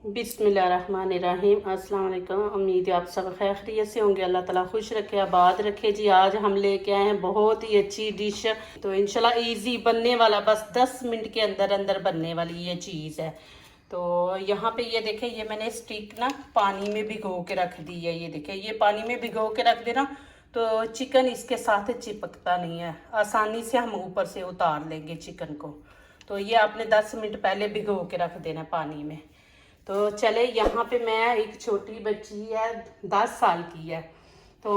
बिस्मिल्लाहिर्रहमानिर्रहीम। अस्सलाम वालेकुम। उम्मीद है आप सब खैरियत से होंगे। अल्लाह ताला खुश रखे आबाद रखे जी। आज हम लेके आए हैं बहुत ही अच्छी डिश, तो इंशाल्लाह इजी बनने वाला, बस 10 मिनट के अंदर अंदर बनने वाली ये चीज़ है। तो यहाँ पे ये देखें, ये मैंने स्टिक ना पानी में भिगो के रख दी है। ये देखें, ये पानी में भिगो के रख देना तो चिकन इसके साथ चिपकता नहीं है, आसानी से हम ऊपर से उतार लेंगे चिकन को। तो ये आपने 10 मिनट पहले भिगो के रख देना पानी में। तो चले, यहाँ पे मैं, एक छोटी बच्ची है 10 साल की है, तो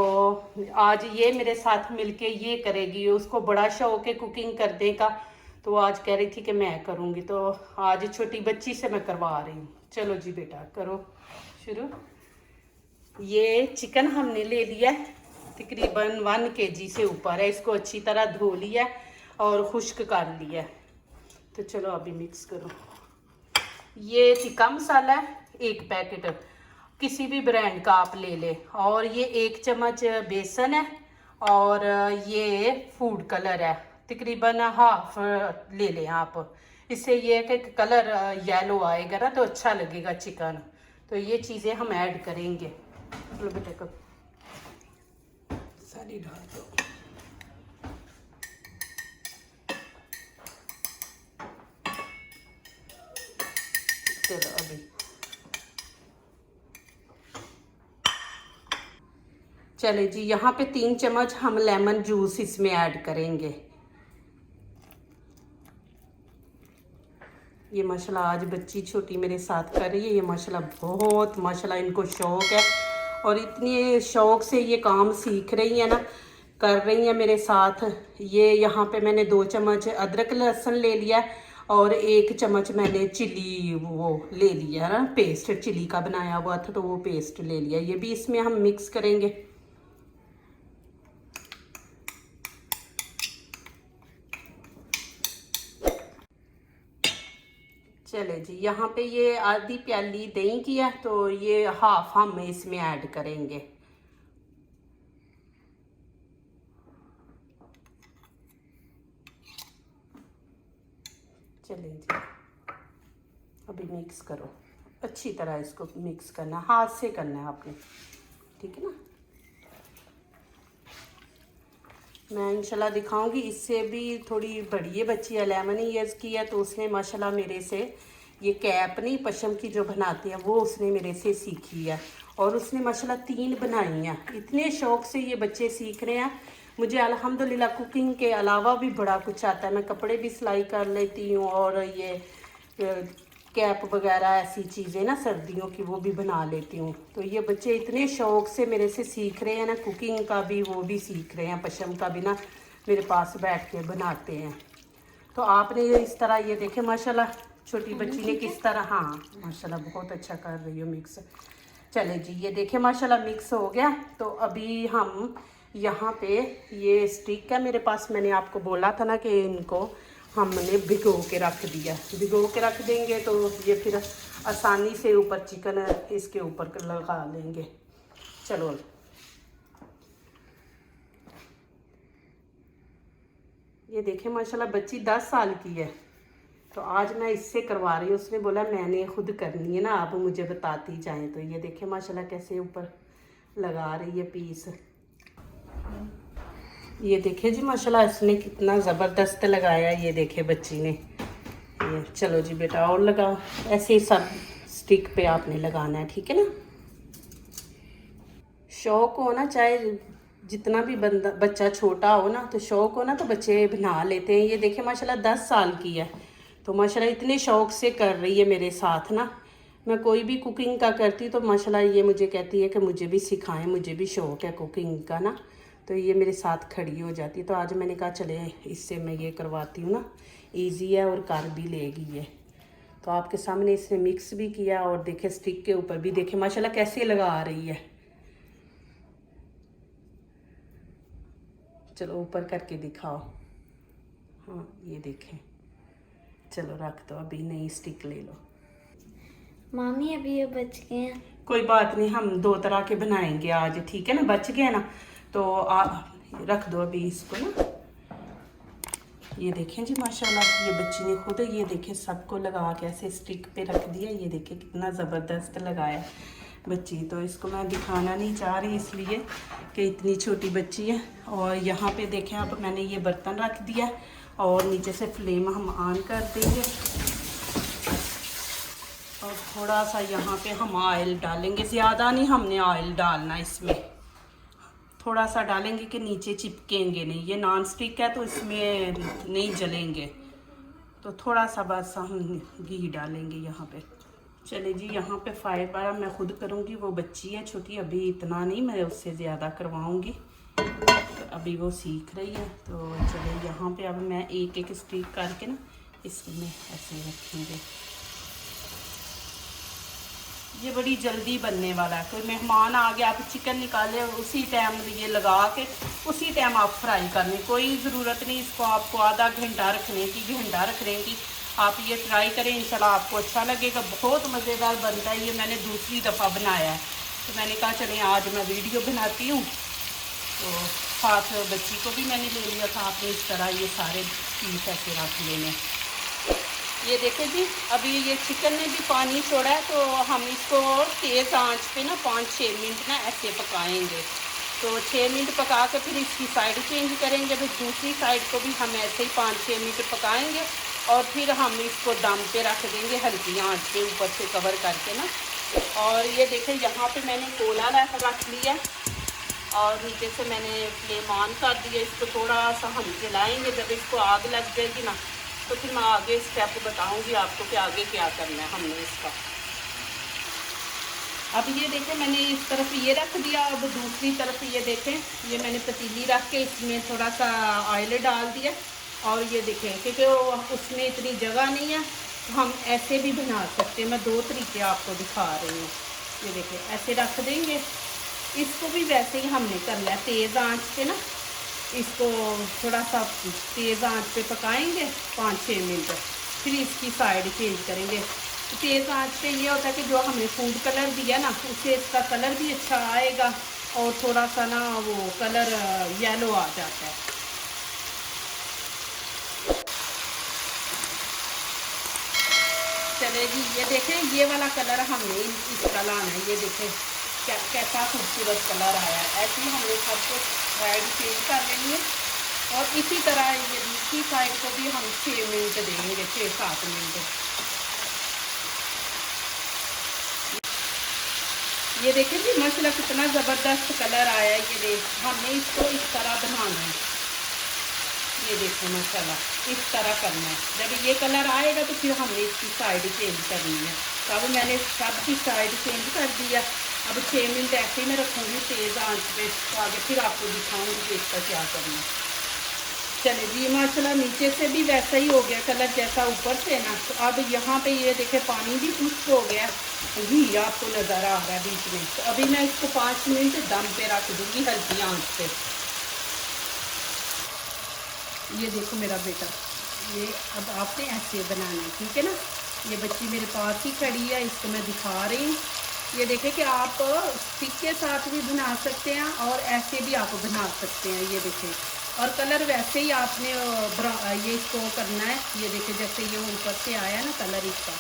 आज ये मेरे साथ मिलके ये करेगी। उसको बड़ा शौक है कुकिंग करने का, तो आज कह रही थी कि मैं करूँगी, तो आज छोटी बच्ची से मैं करवा रही हूँ। चलो जी बेटा, करो शुरू। ये चिकन हमने ले लिया है, तकरीबन 1 kg से ऊपर है। इसको अच्छी तरह धो लिया और खुश्क कर लिया। तो चलो अभी मिक्स करो। ये टिक्का मसाला है, 1 पैकेट, किसी भी ब्रांड का आप ले लें। और ये 1 चम्मच बेसन है, और ये फूड कलर है, तकरीबन हाफ ले लें आप। इससे ये है कि कलर येलो आएगा ना, तो अच्छा लगेगा चिकन। तो ये चीज़ें हम ऐड करेंगे। चलो बेटे को सारी डाल दो। चलो अभी चले जी, यहाँ पे 3 चम्मच हम लेमन जूस इसमें ऐड करेंगे। ये माशाल्लाह आज बच्ची छोटी मेरे साथ कर रही है। ये माशाल्लाह बहुत माशाल्लाह इनको शौक है, और इतनी शौक से ये काम सीख रही है ना, कर रही है मेरे साथ। ये यहाँ पे मैंने 2 चम्मच अदरक लहसुन ले लिया, और 1 चम्मच मैंने चिली वो ले लिया ना, पेस्ट चिली का बनाया हुआ था, तो वो पेस्ट ले लिया। ये भी इसमें हम मिक्स करेंगे। चले जी, यहाँ पे ये आधी प्याली दही की है, तो ये हाफ हम इसमें ऐड करेंगे। चले जी, अभी मिक्स करो अच्छी तरह। इसको मिक्स करना, हाथ से करना है आपने, ठीक है ना। मैं इंशाल्लाह दिखाऊंगी। इससे भी थोड़ी बड़ी है बच्ची, 11 ईयर्स की है, तो उसने माशाल्लाह मेरे से ये कैप नहीं, पशम की जो बनाती है, वो उसने मेरे से सीखी है। और उसने माशाल्लाह 3 बनाई हैं। इतने शौक से ये बच्चे सीख रहे हैं। मुझे अल्हम्दुलिल्लाह कुकिंग के अलावा भी बड़ा कुछ आता है। मैं कपड़े भी सिलाई कर लेती हूँ, और ये कैप वगैरह ऐसी चीज़ें ना सर्दियों की, वो भी बना लेती हूँ। तो ये बच्चे इतने शौक से मेरे से सीख रहे हैं ना, कुकिंग का भी वो भी सीख रहे हैं, पशम का भी ना मेरे पास बैठ के बनाते हैं। तो आपने ये इस तरह, ये देखे माशाल्लाह छोटी बच्ची ने किस तरह, हाँ माशाल्लाह बहुत अच्छा कर रही हो मिक्स। चले जी, ये देखे माशाल्लाह मिक्स हो गया। तो अभी हम यहाँ पे ये स्टिक है मेरे पास, मैंने आपको बोला था ना कि इनको हमने भिगो के रख दिया। भिगो के रख देंगे तो ये फिर आसानी से ऊपर चिकन इसके ऊपर लगा लेंगे। चलो, ये देखें माशाल्लाह बच्ची 10 साल की है, तो आज मैं इससे करवा रही हूँ। उसने बोला मैंने खुद करनी है ना, आप मुझे बताती जाएं। तो ये देखें माशाल्लाह कैसे ऊपर लगा रही है पीस। ये देखे जी माशाल्लाह इसने कितना ज़बरदस्त लगाया। ये देखे बच्ची ने। ये चलो जी बेटा और लगाओ। ऐसे ही सब स्टिक पे आपने लगाना है, ठीक है ना। शौक हो ना, चाहे जितना भी बच्चा छोटा हो ना, तो शौक हो ना, तो बच्चे बना लेते हैं। ये देखे माशाल्लाह 10 साल की है, तो माशाल्लाह इतने शौक से कर रही है मेरे साथ ना। मैं कोई भी कुकिंग का करती तो माशाल्लाह ये मुझे कहती है कि मुझे भी सिखाएं, मुझे भी शौक है कुकिंग का ना। तो ये मेरे साथ खड़ी हो जाती है। तो आज मैंने कहा चले इससे मैं ये करवाती हूँ ना, ईजी है और कर भी लेगी ये। तो आपके सामने इसने मिक्स भी किया, और देखे स्टिक के ऊपर भी देखे माशाल्लाह कैसे लगा रही है। चलो ऊपर करके दिखाओ। हाँ ये देखें। चलो रख दो, अभी नई स्टिक ले लो। मामी अभी ये बच गए हैं। कोई बात नहीं, हम 2 तरह के बनाएंगे आज, ठीक है ना। बच गए ना, तो रख दो अभी इसको ना। ये देखें जी माशाल्लाह, ये बच्ची ने खुद ये देखें सबको लगा के ऐसे स्टिक पे रख दिया। ये देखें कितना ज़बरदस्त लगाया बच्ची। तो इसको मैं दिखाना नहीं चाह रही इसलिए कि इतनी छोटी बच्ची है। और यहाँ पे देखें अब मैंने ये बर्तन रख दिया और नीचे से फ्लेम हम ऑन कर देंगे और थोड़ा सा यहाँ पे हम ऑयल डालेंगे। ज़्यादा नहीं हमने ऑयल डालना इसमें, थोड़ा सा डालेंगे कि नीचे चिपकेंगे नहीं। ये नॉन स्टिक है तो इसमें नहीं जलेंगे, तो थोड़ा सा बस हम घी डालेंगे यहाँ पे। चले जी, यहाँ पे फाइबर मैं खुद करूँगी, वो बच्ची है छोटी, अभी इतना नहीं, मैं उससे ज़्यादा करवाऊँगी, तो अभी वो सीख रही है। तो चले यहाँ पे अब मैं एक एक स्टिक करके ना इसमें ऐसे रखेंगे। ये बड़ी जल्दी बनने वाला है। कोई मेहमान आ गया, आप चिकन निकाले उसी टाइम ये लगा के उसी टाइम आप फ्राई कर लें, कोई ज़रूरत नहीं इसको आपको आधा घंटा रखने की, घंटा रखने की। आप ये ट्राई करें, इंशाल्लाह आपको अच्छा लगेगा। बहुत मज़ेदार बनता है। ये मैंने दूसरी दफ़ा बनाया है, तो मैंने कहा चलें आज मैं वीडियो बनाती हूँ। तो साथ बच्ची को भी मैंने ले लिया था। आपने इस तरह ये सारे पीस ऐसे रख लेने। ये देखें जी, अभी ये चिकन ने भी पानी छोड़ा है, तो हम इसको तेज़ आंच पे ना 5-6 मिनट ना ऐसे पकाएंगे। तो 6 मिनट पका के फिर इसकी साइड चेंज करेंगे, फिर दूसरी साइड को भी हम ऐसे ही 5-6 मिनट पकाएंगे और फिर हम इसको दम पे रख देंगे हल्की आंच पे ऊपर से कवर करके ना। और ये देखें यहाँ पे मैंने कोला रख लिया और नीचे से मैंने फ्लेम ऑन कर दिया। इसको थोड़ा सा हम जलाएँगे, जब इसको आग लग जाएगी ना तो फिर मैं आगे स्टेप बताऊंगी आपको कि आगे क्या करना है हमने इसका। अब ये देखें मैंने इस तरफ ये रख दिया, अब दूसरी तरफ ये देखें ये मैंने पतीली रख के इसमें थोड़ा सा ऑयल डाल दिया। और ये देखें क्योंकि उसमें इतनी जगह नहीं है, तो हम ऐसे भी बना सकते हैं। मैं 2 तरीके आपको दिखा रही हूँ। ये देखें ऐसे रख देंगे, इसको भी वैसे ही हमने करना है तेज़ आंच पे ना। इसको थोड़ा सा तेज़ आंच पे पकाएंगे 5-6 मिनट, फिर इसकी साइड चेंज करेंगे। तो तेज़ आंच पे ये होता है कि जो हमने फूड कलर दिया ना उससे इसका कलर भी अच्छा आएगा और थोड़ा सा ना वो कलर येलो आ जाता है। चले जी, ये देखें ये वाला कलर हमने इसका लाना है। ये देखें क्या कैसा खूबसूरत कलर आया है। ऐसे ही हमने सब कुछ साइड चेंज कर लेंगे और इसी तरह ये दूसरी साइड को भी हम 6 मिनट देंगे, 6-7 मिनट। ये देखें जी माशाल्लाह कितना ज़बरदस्त कलर आया है। ये देख हमने इसको इस तरह बनाना है। ये देखो माशाल्लाह इस तरह करना है। जब ये कलर आएगा तो फिर हमने इसकी साइड चेंज करनी है। तो अब मैंने सबकी साइड चेंज कर दिया। अब 6 मिनट ऐसे ही मैं रखूँगी तेज़ आंच पे, तो आगे फिर आपको दिखाऊँगी कि इसका क्या करना। चले जी माशाल्लाह नीचे से भी वैसा ही हो गया कलर जैसा ऊपर से ना। तो अब यहाँ पे ये देखे पानी भी खुश्क हो गया, घी आपको नज़र आ रहा है बीच में। तो अभी मैं इसको 5 मिनट दम पे रख दूँगी हल्की आंच पे। ये देखो मेरा बेटा, ये अब आपने ऐसे बनाना है, ठीक है ना। ये बच्ची मेरे पास ही खड़ी है, इसको मैं दिखा रही हूँ। ये देखें कि आप स्टिक के साथ भी बना सकते हैं और ऐसे भी आप बना सकते हैं। ये देखें, और कलर वैसे ही आपने ये इसको करना है। ये देखें जैसे ये ऊपर से आया ना कलर इसका,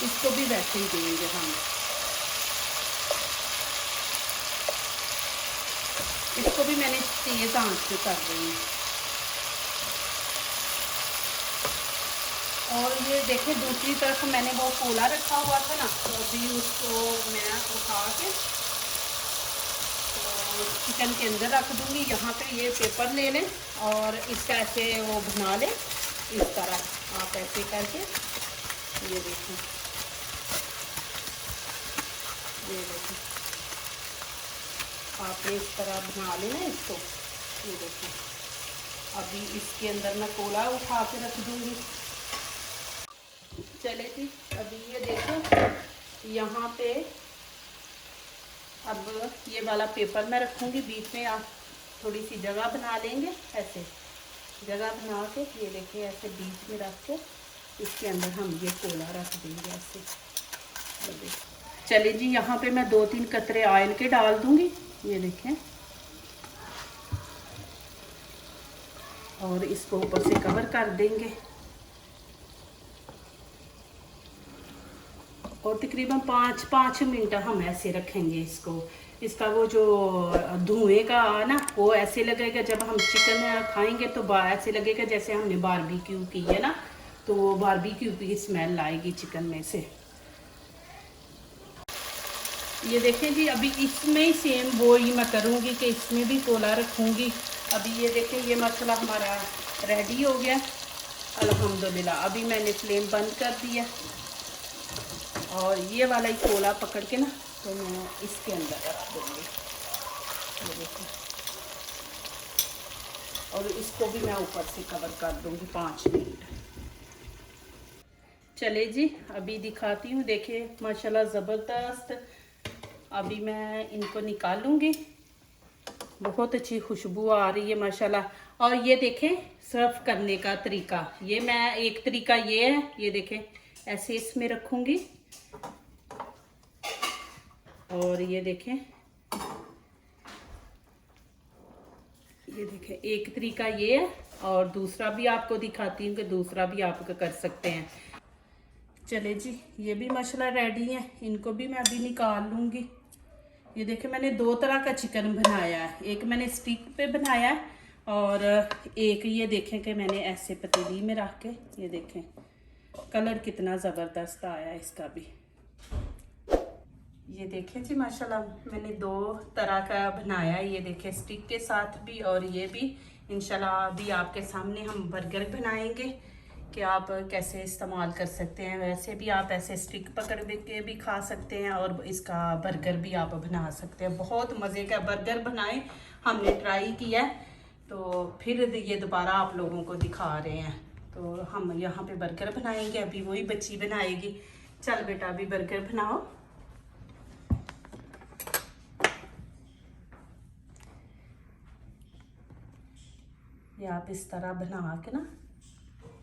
इसको भी वैसे ही देंगे हम। इसको भी मैंने तेज़ आंच पे कर रही हूँ। और ये देखें दूसरी तरफ मैंने वो कोला रखा हुआ था ना, तो अभी उसको मैं उठा के तो चिकन के अंदर रख दूँगी। यहाँ पे ये पेपर ले लें और इसका ऐसे वो बना लें इस तरह आप ऐसे करके। ये देखें, ये देखें आपने इस तरह बना लेना इसको। ये देखें अभी इसके अंदर मैं कोला उठा के रख दूँगी। चले जी, अभी ये देखो यहाँ पे अब ये वाला पेपर मैं रखूँगी बीच में। आप थोड़ी सी जगह बना लेंगे, ऐसे जगह बना के ये देखिए ऐसे बीच में रख के इसके अंदर हम ये कोला रख देंगे ऐसे। चलिए जी, यहाँ पे मैं 2-3 कतरे ऑयल के डाल दूँगी। ये देखें और इसको ऊपर से कवर कर देंगे और तकरीबन 5 मिनट हम ऐसे रखेंगे इसको। इसका वो जो धुएं का ना वो ऐसे लगेगा, जब हम चिकन खाएंगे तो ऐसे लगेगा जैसे हमने बारबेक्यू की है ना, तो वो बारबेक्यू की स्मेल आएगी चिकन में से। ये देखें जी, अभी इसमें ही सेम वो ही मैं करूँगी कि इसमें भी कोला रखूँगी। अभी ये देखें, ये मसाला हमारा रेडी हो गया अल्हम्दुलिल्लाह। अभी मैंने फ्लेम बंद कर दिया और ये वाला ही कोला पकड़ के ना तो मैं इसके अंदर रख दूँगी, ये देखें। और इसको भी मैं ऊपर से कवर कर दूँगी 5 मिनट। चले जी, अभी दिखाती हूँ। देखिए माशाल्लाह ज़बरदस्त। अभी मैं इनको निकालूंगी, बहुत अच्छी खुशबू आ रही है माशाल्लाह। और ये देखें सर्व करने का तरीका, ये मैं एक तरीका ये है, ये देखें ऐसे इसमें रखूंगी और ये देखें एक तरीका ये है और दूसरा भी आपको दिखाती हूँ कि दूसरा भी आप कर सकते हैं। चले जी, ये भी माशाल्लाह रेडी है, इनको भी मैं अभी निकाल लूँगी। ये देखें मैंने 2 तरह का चिकन बनाया है, एक मैंने स्टिक पे बनाया है और एक ये देखें कि मैंने ऐसे पतीली में रख के, ये देखें कलर कितना ज़बरदस्त आया है इसका भी। ये देखें जी माशाल्लाह मैंने 2 तरह का बनाया है, ये देखें स्टिक के साथ भी और ये भी। इंशाल्लाह अभी आपके सामने हम बर्गर बनाएंगे कि आप कैसे इस्तेमाल कर सकते हैं। वैसे भी आप ऐसे स्टिक पकड़ के भी खा सकते हैं और इसका बर्गर भी आप बना सकते हैं। बहुत मज़े का बर्गर बनाए, हमने ट्राई किया है तो फिर ये दोबारा आप लोगों को दिखा रहे हैं। तो हम यहाँ पे बर्गर बनाएंगे, अभी वही बच्ची बनाएगी। चल बेटा अभी बर्गर बनाओ। ये आप इस तरह बना के ना,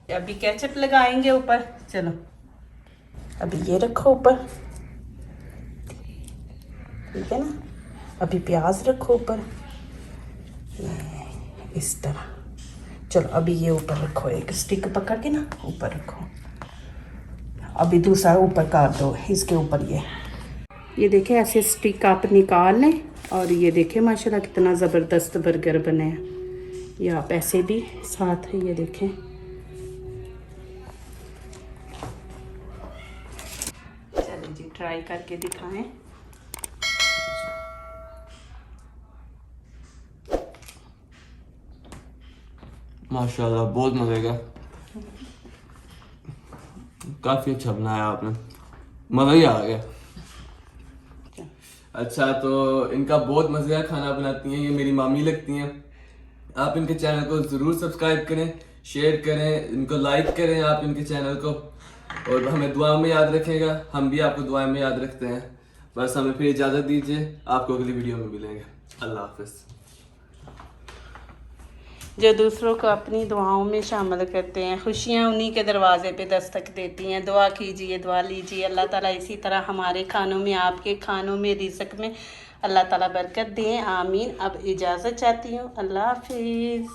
अभी केचप लगाएंगे ऊपर। चलो अभी ये रखो ऊपर, ठीक है ना। अभी प्याज रखो ऊपर इस तरह। चलो अभी ये ऊपर रखो, एक स्टिक पकड़ के ना ऊपर रखो। अभी दूसरा ऊपर कर दो इसके ऊपर। ये देखें ऐसे स्टिक आप निकाल लें और ये देखें माशाल्लाह कितना ज़बरदस्त बर्गर बने हैं। ये आप ऐसे भी साथ है, ये देखें। चलिए जी ट्राई करके दिखाएं। माशाल्लाह बहुत मज़े का, काफ़ी अच्छा बनाया आपने, मज़ा ही आ गया। अच्छा तो इनका बहुत मज़े का खाना बनाती हैं, ये मेरी मामी लगती हैं। आप इनके चैनल को ज़रूर सब्सक्राइब करें, शेयर करें, इनको लाइक करें आप इनके चैनल को, और हमें दुआ में याद रखेगा, हम भी आपको दुआ में याद रखते हैं। बस हमें फिर इजाज़त दीजिए, आपको अगली वीडियो में मिलेंगे। अल्लाह हाफ़िज़। जो दूसरों को अपनी दुआओं में शामिल करते हैं, खुशियाँ उन्हीं के दरवाजे पे दस्तक देती हैं। दुआ कीजिए, दुआ लीजिए, अल्लाह ताला इसी तरह हमारे खानों में, आपके खानों में, रिज़्क़ में अल्लाह ताला बरकत दें। आमीन। अब इजाज़त चाहती हूँ, अल्लाह हाफिज़।